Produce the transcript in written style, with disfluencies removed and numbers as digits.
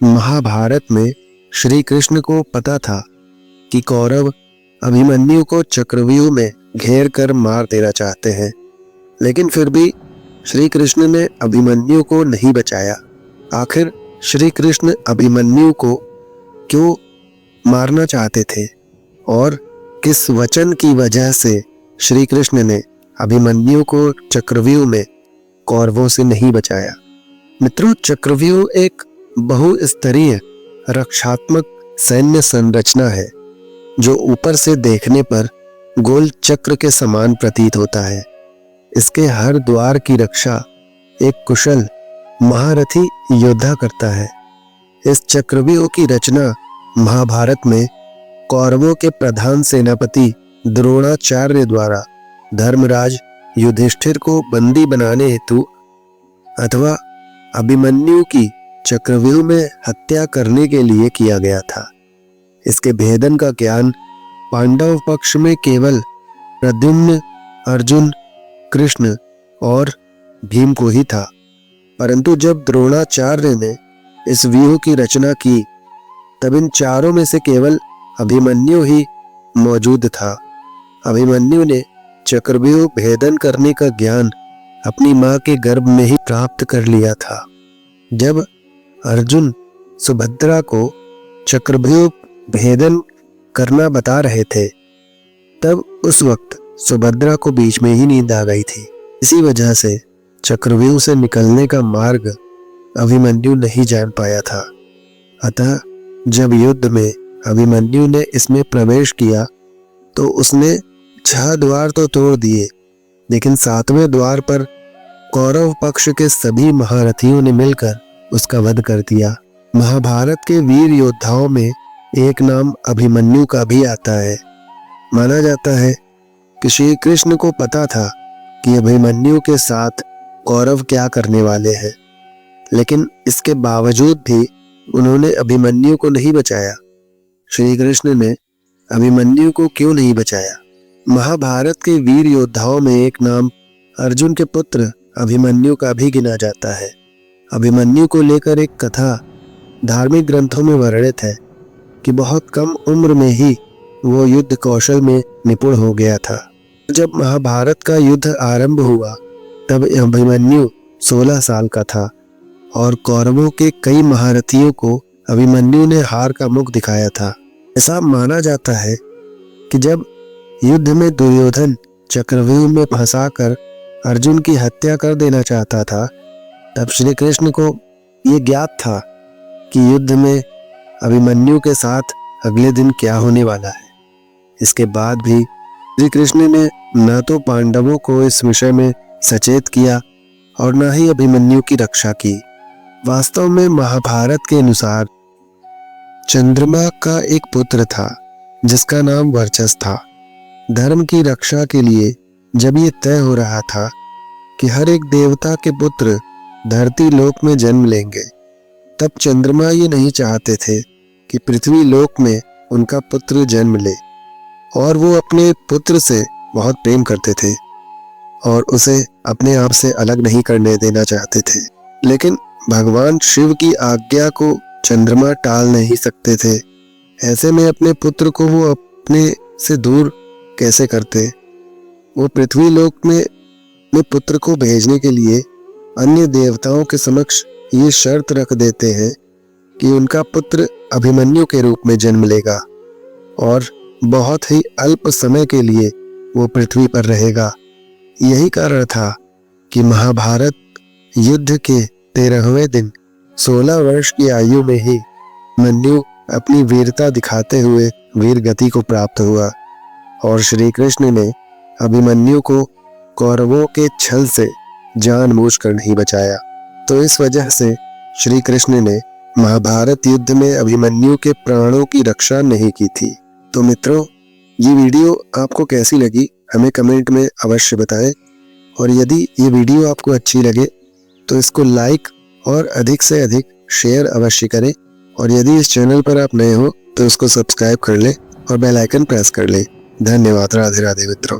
महाभारत में श्री कृष्ण को पता था कि कौरव अभिमन्यु को चक्रव्यूह में घेर कर मार देना चाहते हैं, लेकिन फिर भी श्री कृष्ण ने अभिमन्यु को नहीं बचाया। आखिर श्री कृष्ण अभिमन्यु को क्यों मारना चाहते थे और किस वचन की वजह से श्री कृष्ण ने अभिमन्यु को चक्रव्यूह में कौरवों से नहीं बचाया? मित्रों, चक्रव्यूह एक बहुस्तरीय रक्षात्मक सैन्य संरचना है जो ऊपर से देखने पर गोल चक्र के समान प्रतीत होता है। इसके हर द्वार की रक्षा एक कुशल महारथी योद्धा करता है। इस चक्रव्यूह की रचना महाभारत में कौरवों के प्रधान सेनापति द्रोणाचार्य द्वारा धर्मराज युधिष्ठिर को बंदी बनाने हेतु अथवा अभिमन्यु की चक्रव्यूह में हत्या करने के लिए किया गया था। इसके भेदन का ज्ञान पांडव पक्ष में केवल प्रद्युम्न, अर्जुन, कृष्ण और भीम को ही था, परंतु जब द्रोणाचार्य ने इस व्यूह की रचना की तब इन चारों में से केवल अभिमन्यु ही मौजूद था। अभिमन्यु ने चक्रव्यूह भेदन करने का ज्ञान अपनी मां के गर्भ में ही प्राप्त कर लिया था। जब अर्जुन सुभद्रा को चक्रव्यूह भेदन करना बता रहे थे तब उस वक्त सुभद्रा को बीच में ही नींद आ गई थी। इसी वजह से चक्रव्यूह से निकलने का मार्ग अभिमन्यु नहीं जान पाया था। अतः जब युद्ध में अभिमन्यु ने इसमें प्रवेश किया तो उसने 6 द्वार तो तोड़ दिए, लेकिन 7वें द्वार पर कौरव पक्ष के सभी महारथियों ने मिलकर उसका वध कर दिया। महाभारत के वीर योद्धाओं में एक नाम अभिमन्यु का भी आता है। माना जाता है कि श्री कृष्ण को पता था कि अभिमन्यु के साथ कौरव क्या करने वाले हैं, लेकिन इसके बावजूद भी उन्होंने अभिमन्यु को नहीं बचाया। श्री कृष्ण ने अभिमन्यु को क्यों नहीं बचाया? महाभारत के वीर योद्धाओं में एक नाम अर्जुन के पुत्र अभिमन्यु का भी गिना जाता है। अभिमन्यु को लेकर एक कथा धार्मिक ग्रंथों में वर्णित है कि बहुत कम उम्र में ही वो युद्ध कौशल में निपुण हो गया था। जब महाभारत का युद्ध आरंभ हुआ तब अभिमन्यु 16 साल का था और कौरवों के कई महारथियों को अभिमन्यु ने हार का मुख दिखाया था। ऐसा माना जाता है कि जब युद्ध में दुर्योधन चक्रव्यूह में फंसाकर अर्जुन की हत्या कर देना चाहता था तब श्री कृष्ण को ये ज्ञात था कि युद्ध में अभिमन्यु के साथ अगले दिन क्या होने वाला है। इसके बाद भी श्री कृष्ण ने न तो पांडवों को इस विषय में सचेत किया और न ही अभिमन्यु की रक्षा की। वास्तव में महाभारत के अनुसार चंद्रमा का एक पुत्र था जिसका नाम वर्चस था। धर्म की रक्षा के लिए जब ये तय हो रहा था कि हर एक देवता के पुत्र धरती लोक में जन्म लेंगे, तब चंद्रमा ये नहीं चाहते थे कि पृथ्वी लोक में उनका पुत्र जन्म ले, और वो अपने पुत्र से बहुत प्रेम करते थे और उसे अपने आप से अलग नहीं करने देना चाहते थे। लेकिन भगवान शिव की आज्ञा को चंद्रमा टाल नहीं सकते थे। ऐसे में अपने पुत्र को वो अपने से दूर कैसे करते? वो पृथ्वी लोक में पुत्र को भेजने के लिए अन्य देवताओं के समक्ष ये शर्त रख देते हैं कि उनका पुत्र अभिमन्यु के रूप में जन्म लेगा और बहुत ही अल्प समय के लिए वो पृथ्वी पर रहेगा। यही कारण था कि महाभारत युद्ध के 13वें दिन 16 वर्ष की आयु में ही मन्यु अपनी वीरता दिखाते हुए वीर गति को प्राप्त हुआ और श्री कृष्ण ने अभिमन्यु को कौरवों के छल से जानबूझकर नहीं बचाया। तो इस वजह से श्री कृष्ण ने महाभारत युद्ध में अभिमन्यु के प्राणों की रक्षा नहीं की थी। तो मित्रों, ये वीडियो आपको कैसी लगी हमें कमेंट में अवश्य बताएं, और यदि ये वीडियो आपको अच्छी लगे तो इसको लाइक और अधिक से अधिक शेयर अवश्य करें, और यदि इस चैनल पर आप नए हो तो उसको सब्सक्राइब कर लें और बेल आइकन प्रेस कर लें। धन्यवाद। राधे राधे मित्रों।